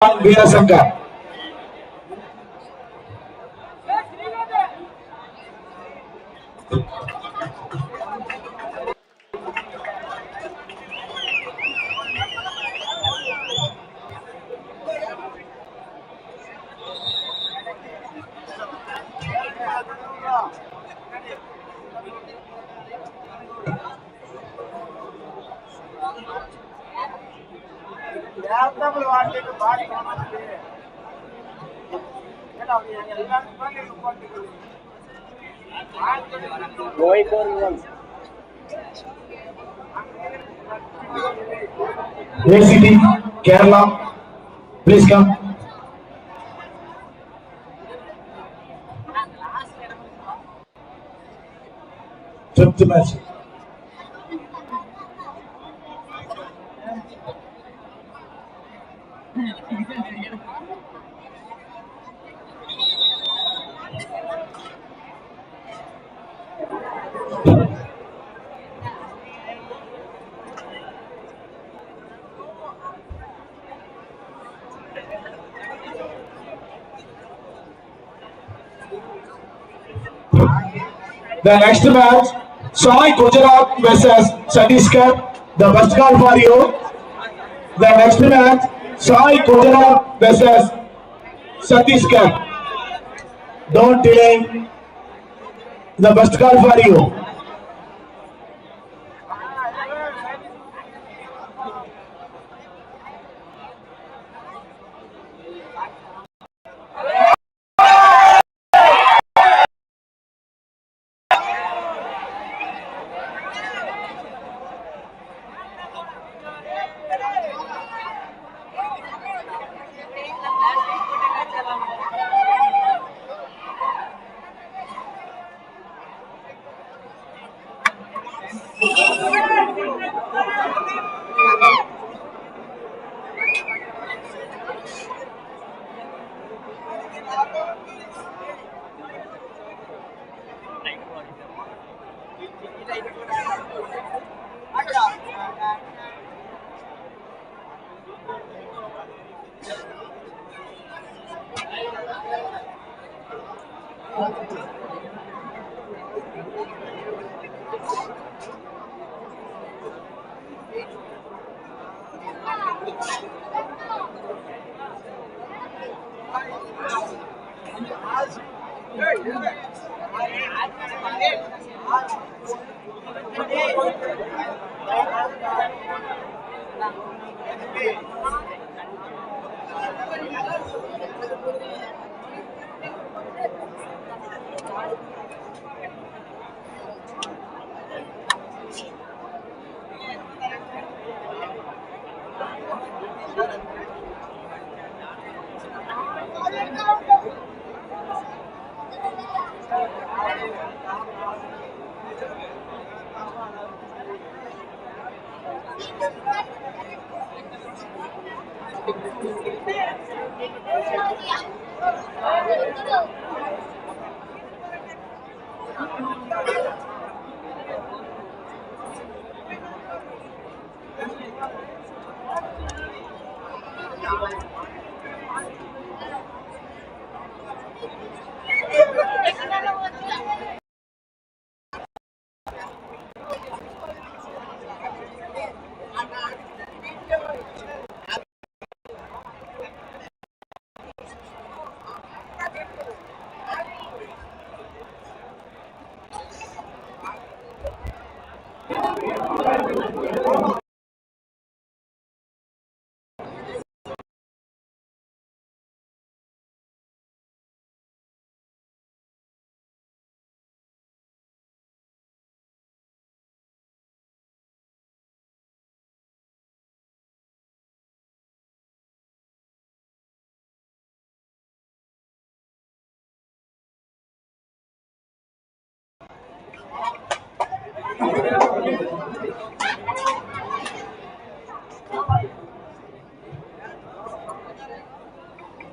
Veerasankar. ACT Kerala, please come. Fifth match. The next match, Sai Gujarat versus Chhattisgarh. The first call for you. The next match, Sai Gujarat versus Chhattisgarh. Don't delay. The first call for you.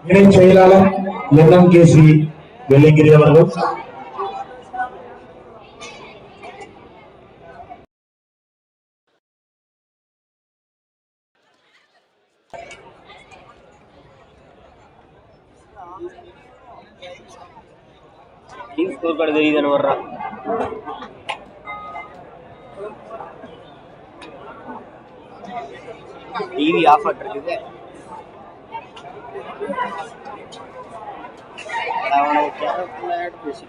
இணை செயலாளர் LMKC Velliangiri அவர்கள். Team score card தெரியுதானு வர்றா. TV off ஆகிட்டு அவனை பேசி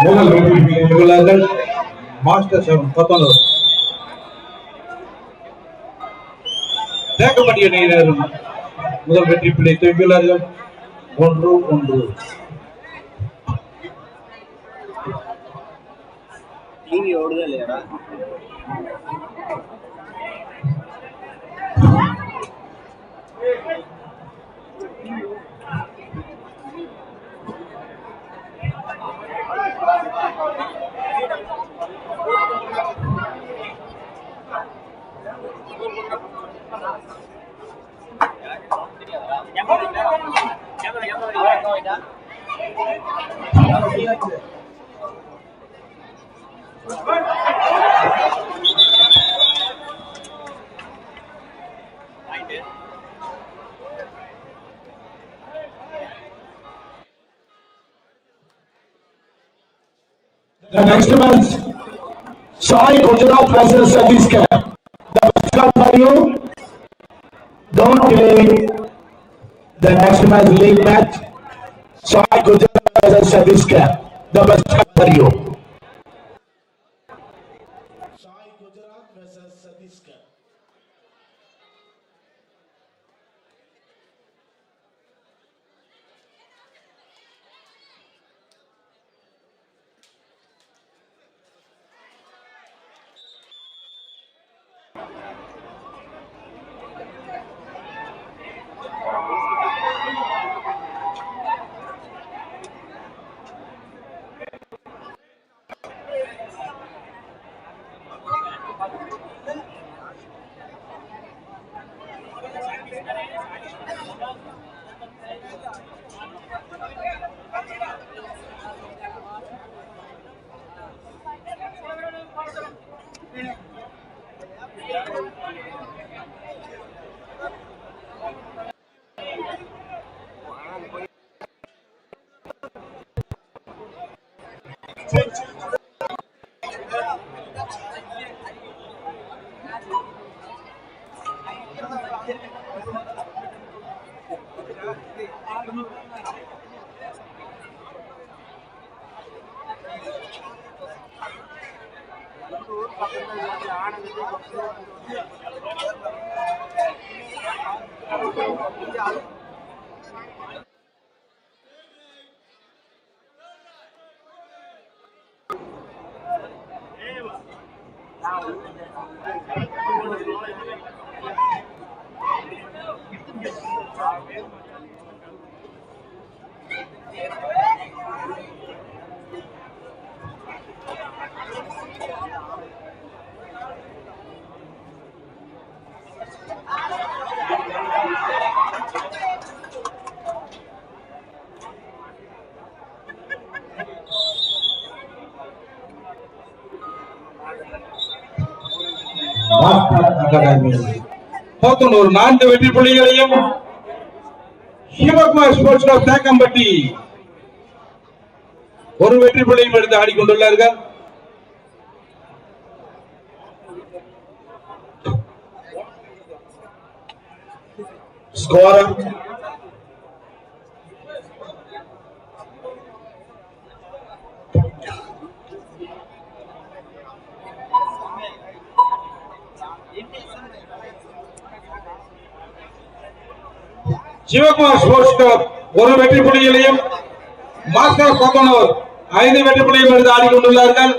முதல் வெற்றியாளர்கள் master 19 தேக்கப்பட்டிய நேரர் முதல் வெற்றி பிள்ளை தொகுதியாளர்கள் 1-1. டிவி ஓடுதா இல்லையாடா? The next match, Sai Gujarat versus Chhattisgarh. The best card for you. Don't delay the next match, league match. Sai Gujarat versus Chhattisgarh. The best card for you. Sai Gujarat versus Chhattisgarh. ஒரு 4 வெற்றி புள்ளிகளையும் Sivakumar sports club Thekkampatti ஒரு வெற்றி புள்ளியும் எடுத்து ஆடிக்கொண்டுள்ளார்கள். Scorer Sivakumar sports club ஒரு வெற்றி புள்ளிகளையும் மாஸ்டர் 19 5 வெற்றி புள்ளியும் எடுத்து ஆடிக்கொண்டுள்ளார்கள்.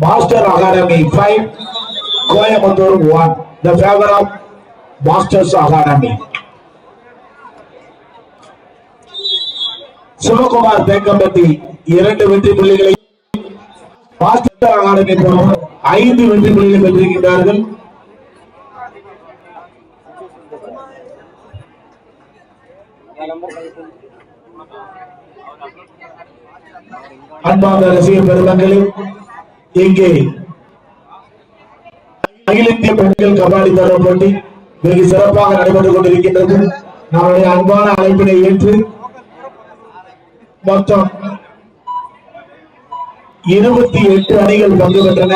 Master Academy 5, Coimbatore 1. The favor of Masters Academy. Sivakumar Thekkampatti 2 வெற்றி புள்ளிகளை, மாஸ்டர் அகாடமி 5 வெற்றி புள்ளிகளை பெற்றிருக்கிறார்கள். அன்பார்ந்த ரசிகர் பெருமக்களே, இங்கே அகில இந்திய பெண்கள் கபாடி தொடர் போட்டி வெகு சிறப்பாக நடைபெற்றுக் கொண்டிருக்கின்றது. நம்முடைய அன்பான அழைப்பினை ஏற்று மொத்தம் 28 அணிகள் பங்கு பெற்றன.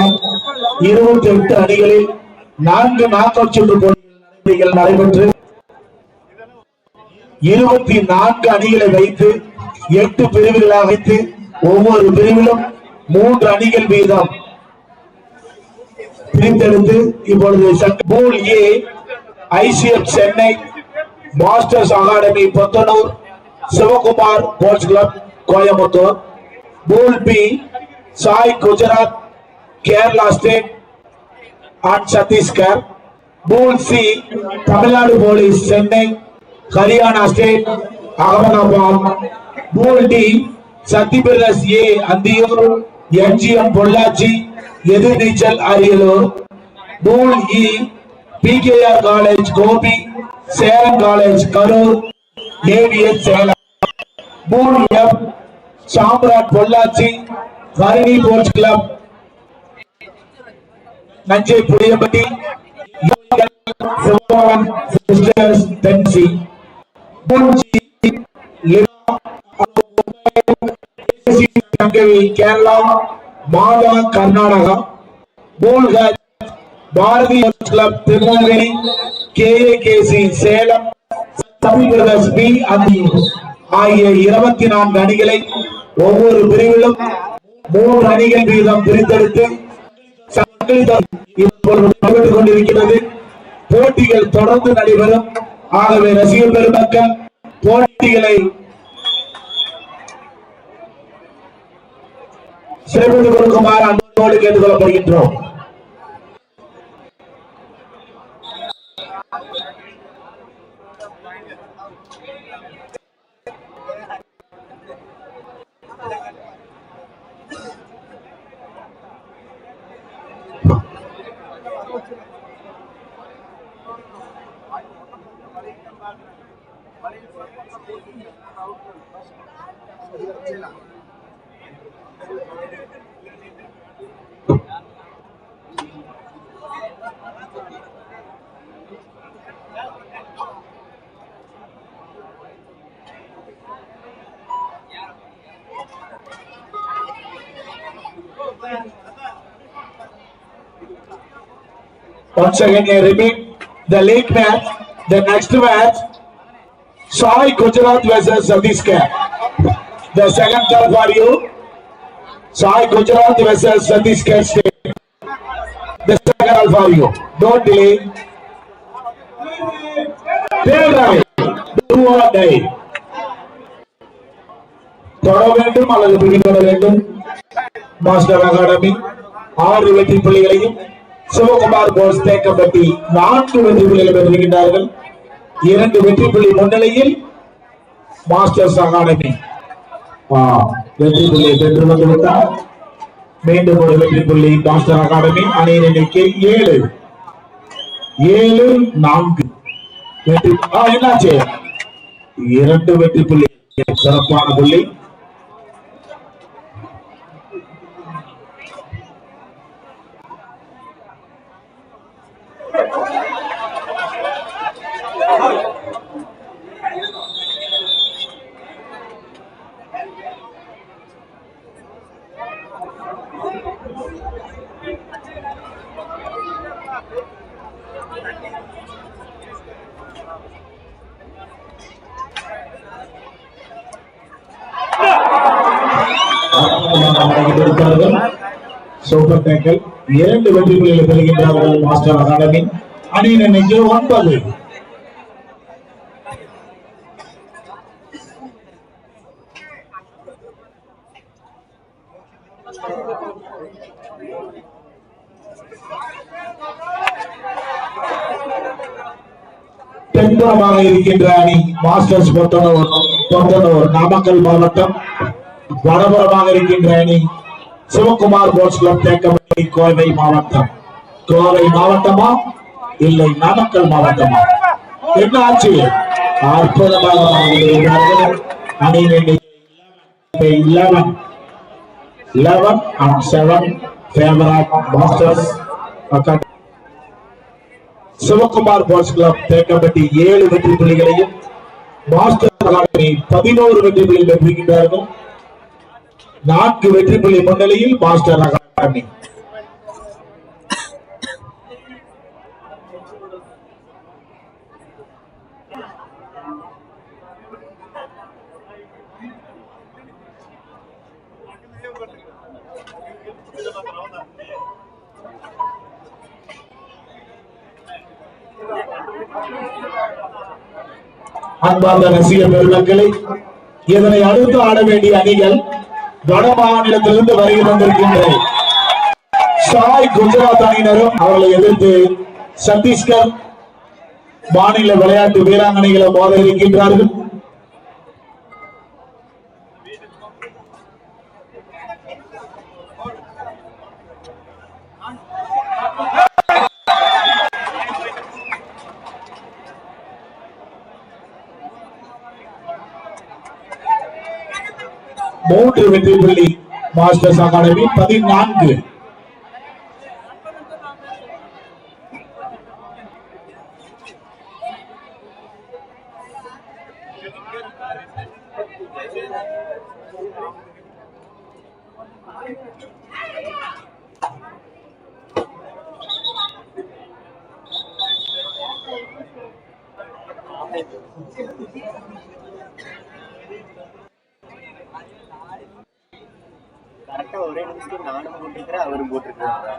28 அணிகளில் 4 நாக் அவுட் சுற்று போட்டிகள் நடைபெற்று 24 அணிகளை வைத்து 8 பிரிவுகளாக வைத்து ஒவ்வொரு பிரிவிலும் 3 அணிகள் வீதம் பிரித்தெடுத்து இப்பொழுது pool A ICF Chennai, masters academy Pothanur, Sivakumar sports club Coimbatore. Pool B SAI Gujarat, Kerala state and Chhattisgarh. Pool C Tamil Nadu police Chennai, Haryana state Ahmedabad. Pool D Sakthi brothers A Anthiyur, MGM Pollachi, Ethirneechal Ariyalur. Pool E PKR college Gobi, Salem college Karur, AVS Salem. Pool F Samrat Pollachi, Harini sports club Nanjai Puliyampatti, தென்சி. Pool G Kerala, Matha Karnataka. Pool H Bharathi club Tirunelveli, கேஏகேசி Salem, B Anthiyur ஆகிய 24 அணிகளை ஒவ்வொரு பிரிவிலும் 3 அணிகள் வீதம் பிரித்தெடுத்து நடைபெற்றுக் கொண்டிருக்கிறது. போட்டிகள் தொடர்ந்து நடைபெறும். ஆகவே ரசிகர் பெருமக்கள் போட்டிகளை சிறப்பித்துக் கொடுக்குமாறு அன்போடு கேட்டுக் கொள்ளப்படுகின்றோம். Once again, I repeat the league match. The next match, Sai Gujarat versus Chhattisgarh. The second call for you, Sai Gujarat versus Chhattisgarh State. The second call for you. Don't delay. Third right, do or die. தொட வேண்டும் அல்லது பிடிபட வேண்டும். Master academy 6 வெற்றி புள்ளிகளையும், சிவகுமார் போஸ் தேக்கப்பட்டி 4 வெற்றி புள்ளிகளை பெற்றிருக்கின்றார்கள். 2 வெற்றி புள்ளி முன்னிலையில் மாஸ்டர்ஸ் அகாடமி வெற்றி புள்ளியை பெற்று வந்துவிட்டார். மீண்டும் ஒரு வெற்றி புள்ளி மாஸ்டர் அகாடமி. அணியின் எண்ணிக்கை 7-4. என்னாச்சு? 2 வெற்றி புள்ளி, சிறப்பான புள்ளி. Super tackle. 2 வெற்றி புள்ளிகளை பெறுகின்றார்கள் மாஸ்டர் அகாடமி. அணியின் எண்ணிக்கை 9. தென்புறமாக இருக்கின்ற அணி மாஸ்டர்ஸ் பொத்தனூர் நாமக்கல் மாவட்டம். வடபுறமாக இருக்கின்ற அணி சிவகுமார் ஸ்போர்ட்ஸ் கிளப் தேக்கப்பட்டி கோவை மாவட்டம். கோவை மாவட்டமா இல்லை நாமக்கல் மாவட்டமா? என்ன ஆச்சு? அற்புதமாக அணியின் எண்ணிக்கை 11 and 7 favor of Masters Academy. Sivakumar boys club Thekkappatti 7 வெற்றி புள்ளிகளையும் மாஸ்டர் அகாடமி 11 வெற்றி புள்ளிகள் பெற்றிருக்கிறார்கள். 4 வெற்றி புள்ளி முன்னிலையில் மாஸ்டர் அகாடமி. அன்பார்ந்த ரசிகர் பெருமக்களை, இதனை அடுத்து ஆட வேண்டிய அணிகள் வட மாநிலத்திலிருந்து வருகை வந்திருக்கின்ற சாய் குஜராத் அணியினரும் அவர்களை எதிர்த்து சத்தீஸ்கர் மாநில விளையாட்டு வீராங்கனைகளை மோத இருக்கின்றார்கள். மூன்று வெற்றி புள்ளி மாஸ்டர்ஸ் அகாடமி 14. கரெக்டா ஒரே நிமிஷம் நானும் போட்டிருக்கிறேன், அவரும் போட்டிருக்கிறாங்க.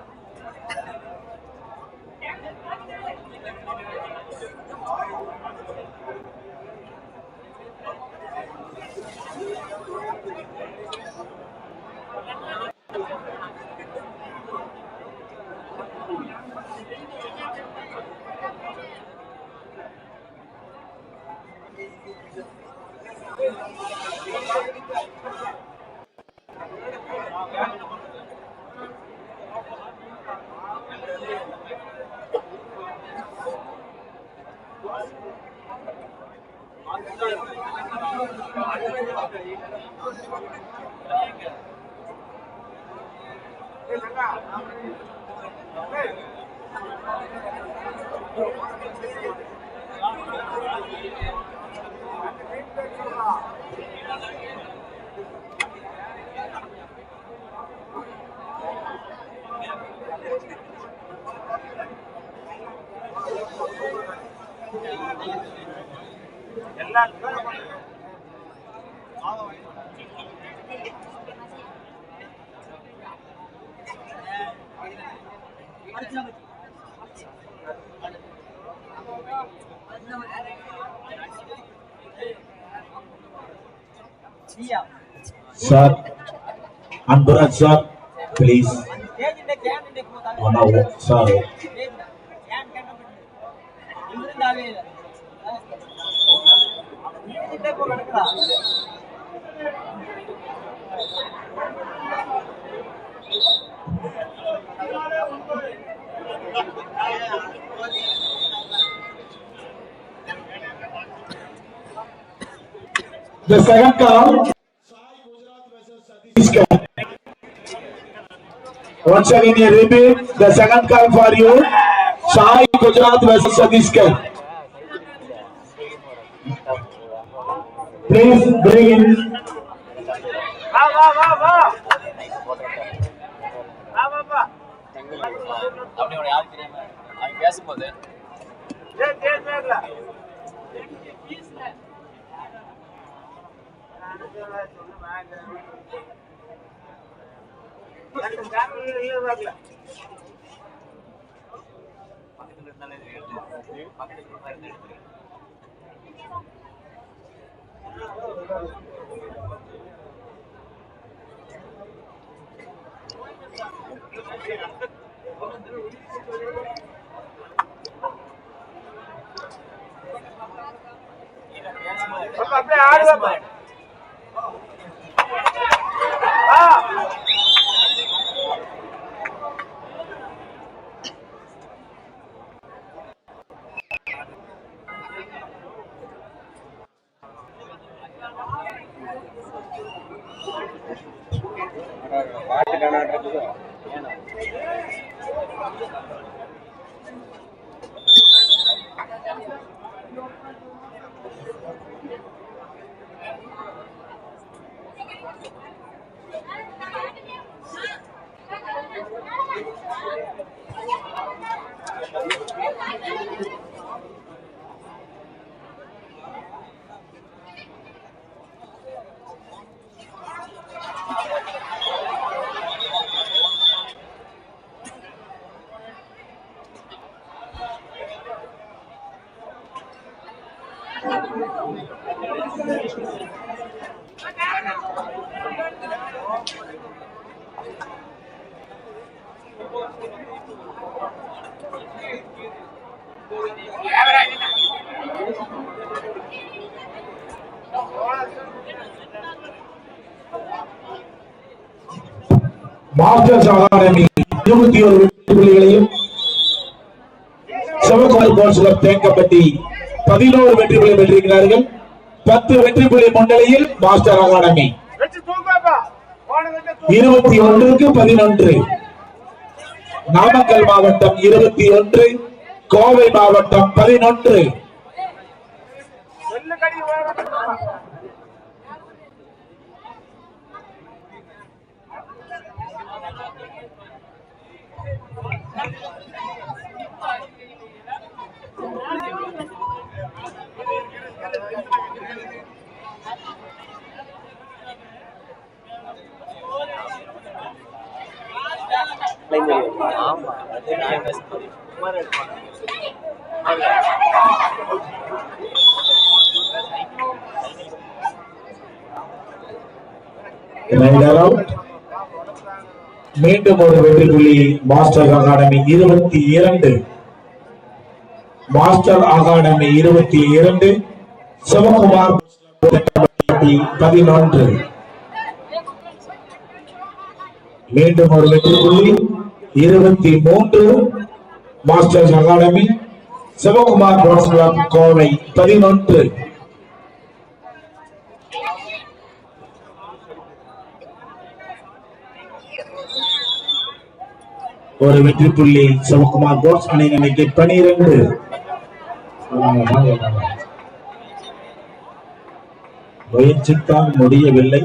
Sir, Anurag sir, please. Sir. The second call. Once again, you repeat the second call for you. Sai Gujarat versus Chhattisgarh. Please bring in. பாட்டு காணாடுறது மாஸ்டர்ஸ் அகாடமி 21 வெற்றி புள்ளிகளையும் சிவகுமார் கோல்ஸ் கிளப் தேக்கப்பட்டி 11 வெற்றி புள்ளி பெற்றிருக்கிறார்கள். 10 வெற்றி புள்ளி முன்னிலையில் மாஸ்டர் அகாடமி 21க்கு 11. நாமக்கல் மாவட்டம் 21, கோவை மாவட்டம் 11. மீண்டும் ஒரு வெற்றி புள்ளி master academy 22. Master academy 22, Sivakumar 11. மீண்டும் ஒரு வெற்றி புள்ளி 23, மாஸ்டர் அகாடமி, சிவகுமார் கோவை 11. ஒரு வெற்றி புள்ளி சிவகுமார் கோட்ஸ் அணிக்கு 12. முயற்சித்தான் முடியவில்லை.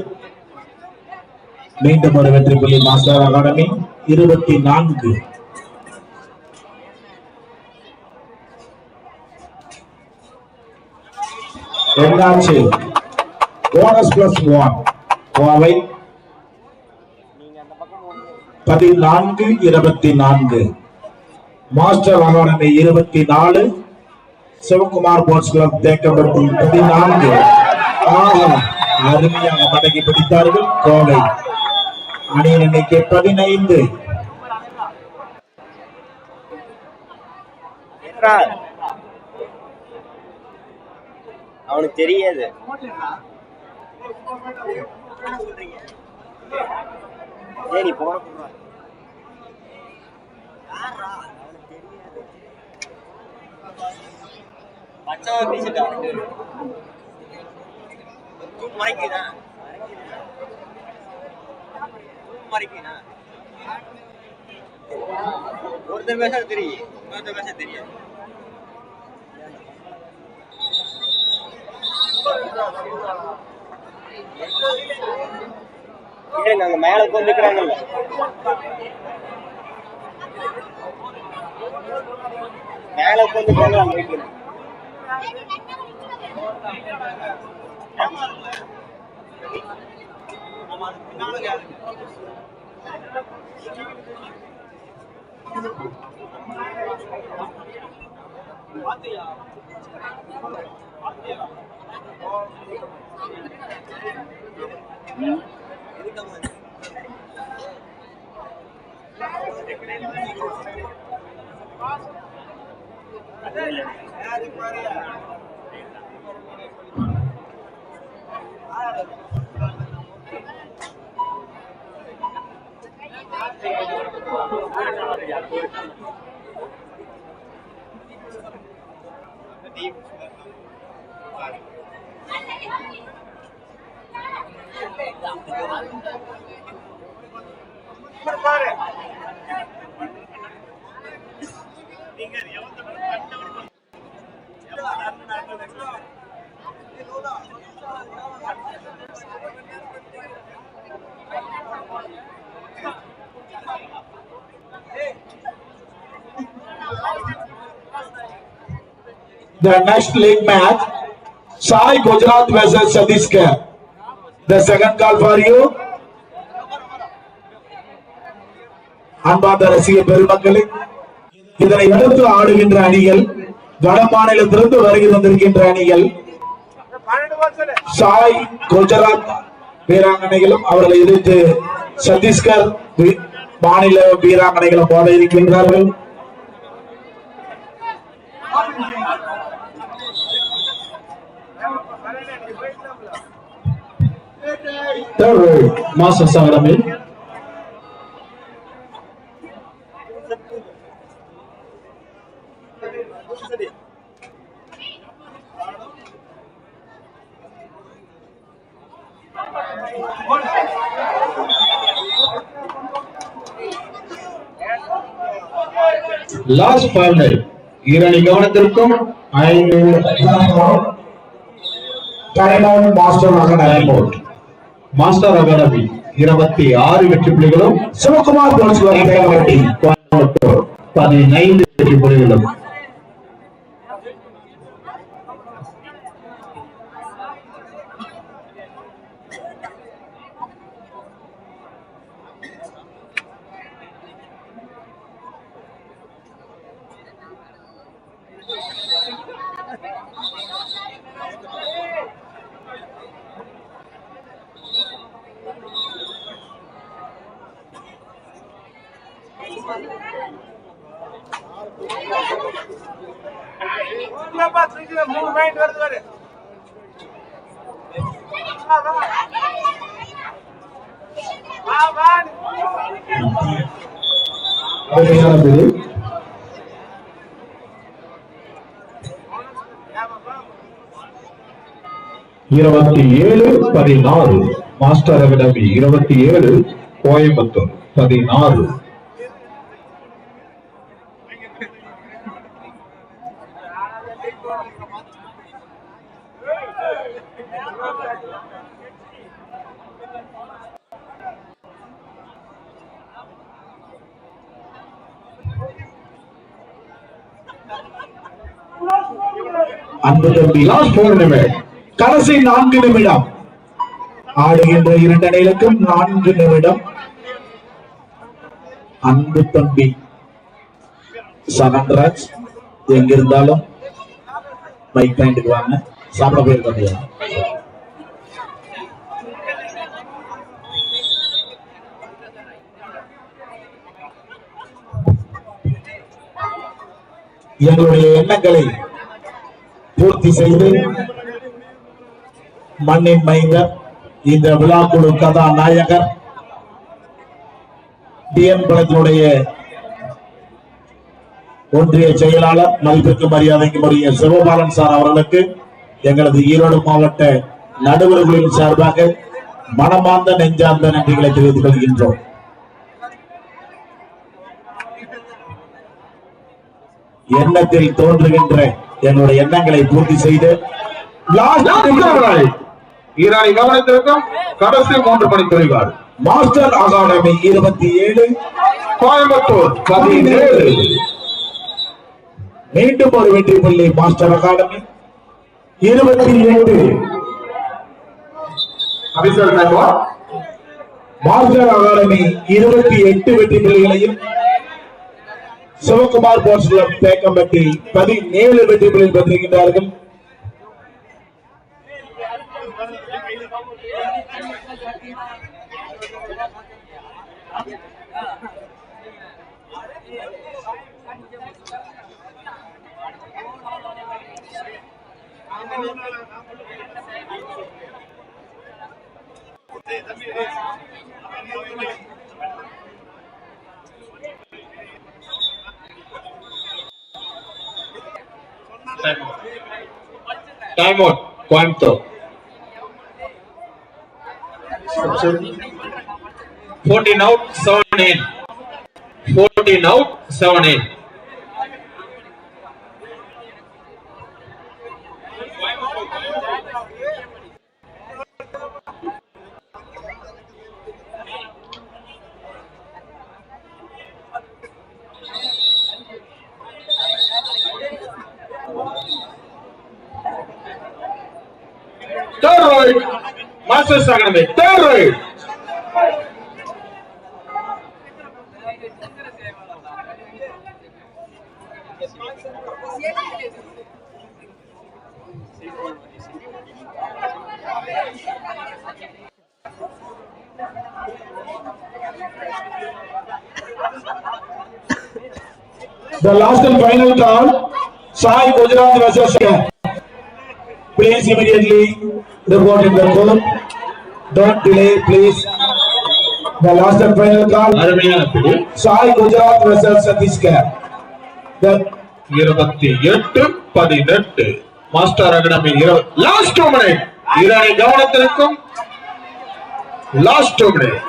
மீண்டும் ஒரு வெற்றி புள்ளி மாஸ்டர் அகாடமி 24. என்னாச்சு? Bonus plus 1 Kovai 14-24. Master academy 24, Sivakumar sports club Thekkappatti 14. அருமையாக மடக்கி பிடித்தார்கள் கோவை அணியின் எண்ணிக்கை 15. அவனுக்கு தெரியாது. நீ போன பச்சை பேசிட்டா மறைக்குதா மறைக்குனா ஒருத்தர் பேச தெரியும், இன்னொருத்தர் பேச தெரியாது. நாங்க மேல வந்துக்கிறாங்கல்ல, மேல வந்துக்கிறாங்க. The next league match, Sai Gujarat versus Chhattisgarh. The second call for you. அன்பார்ந்த ரசிக பெருமக்களே, இதனை அடுத்து ஆடுகின்ற அணிகள் வட மாநிலத்திலிருந்து வருகை தந்திருக்கின்ற அணிகள் சாய் குஜராத் வீராங்கனைகளும் அவர்களை எதிர்த்து சத்தீஸ்கர் மாநில வீராங்கனைகளும் போட இருக்கின்றார்கள். Masters Academy. லாஸ்ட் ஃபைனல் ஈரணி கவனத்திற்கும் 5 மாஸ்டர் அகாடமி 26 வெற்றி புள்ளிகளும் சிவகுமார் கோயம்புத்தூர் 15 வெற்றி புள்ளிகளும். Master academy 27 Coimbatore 16. அன்பு தம்பி, கடைசி 4 நிமிடம் ஆடுகின்ற 2 அணிகளுக்கும் 4 நிமிடம். அன்பு தம்பி சகன்ராஜ் எங்கிருந்தாலும் பைக் பாயிண்ட்டுக்கு வாங்க, சாப்பிட போயிருக்க. எங்களுடைய எண்ணங்களை பூர்த்தி செய்து மண்ணின் மைந்தர், இந்த விழாக்குழு கதாநாயகர், டிஎன் படத்தினுடைய ஒன்றிய செயலாளர், மதிப்பிற்கு மரியாதைக்கு உரிய சிவபாலன் சார் அவர்களுக்கு எங்களது ஈரோடு மாவட்ட நடுவர்களின் சார்பாக மனமார்ந்த நெஞ்சார்ந்த நன்றிகளை தெரிவித்துக் கொள்கின்றோம். எண்ணத்தில் தோன்றுகின்ற என்னுடைய எண்ணங்களை பூர்த்தி செய்து ஈரானி கவனத்திற்கும் கடைசி 3 மணித்துறைகள். Master academy 27 Coimbatore 17. மீண்டும் ஒரு வெற்றி புள்ளி மாஸ்டர் அகாடமி 28. மாஸ்டர் அகாடமி 28 வெற்றி புள்ளிகளையும் சிவகுமார் போர்ட்ஸ் கிளப் தேக்கம்பட்டி 17 வெற்றி புள்ளிகள் பெற்றிருக்கின்றார்கள். Time out Coimbatore. 14 out, 7 in. 14 out, 7 in. Third right, Masters Academy. Third right. The last and final call, Sai Gujarat versus please immediately report in the court. Don't delay, please. The last and final call, Sai Gujarat versus Chhattisgarh. The 28-18 Master Academy last 2 minutes. Irani கவனத்திற்கும் last 2 minutes.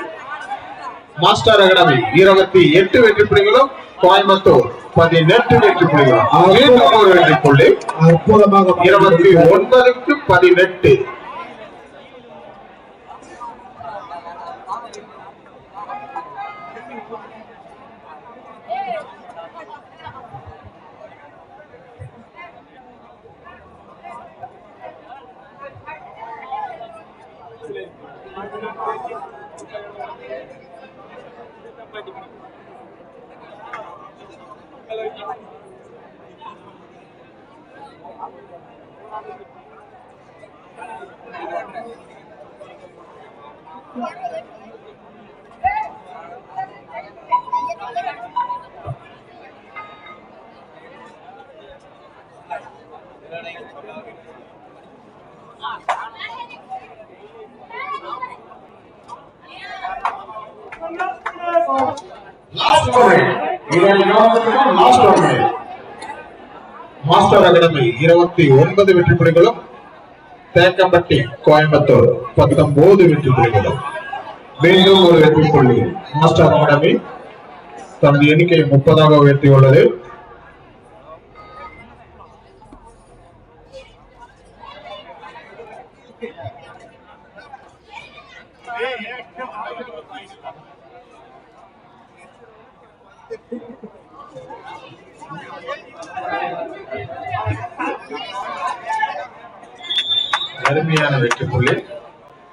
Master Academy 28 வெற்றி புள்ளிகளும் கோயம்புத்தூர் 18 வெற்றி புள்ளிகளும் மீண்டும் ஒரு வெற்றி புள்ளி அற்புதமாக 29-18. Master academy 29 வெற்றி புள்ளிகளும் தேக்கம்பட்டி கோயம்புத்தூர் 19 வெற்றி புள்ளிகளும் மீண்டும் ஒரு வெற்றி புள்ளி. மாஸ்டர் அகாடமி தனது எண்ணிக்கை 30ஆக உயர்த்தியுள்ளது. அருமையான வெற்றி புள்ளி.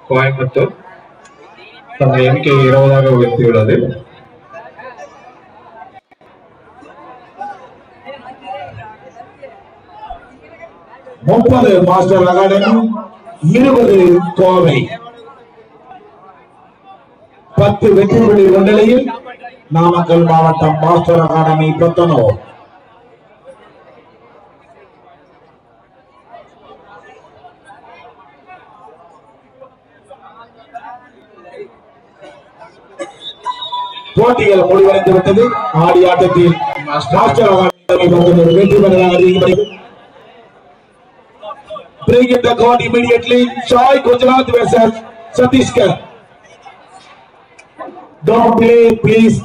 கோயம்புத்தூர் தனது எண்ணிக்கை 20ஆக உயர்த்தியுள்ளது. முப்பது மாஸ்டர் அகாடமி, 20 கோவை. 10 வெற்றி புள்ளி முன்னிலையில் நாமக்கல் மாவட்டம் மாஸ்டர் அகாடமி கொத்தனூர். போட்டிகள் முடிவடைந்து விட்டது. ஆடி ஆட்டத்தில் மாஸ்டர் அகாடமி கொத்தனூர் வெற்றி பெற்றதாக அறிவிக்கப்படுகிறது. Bring in the court immediately. Sai Gujarat versus Chhattisgarh. Don't play, please.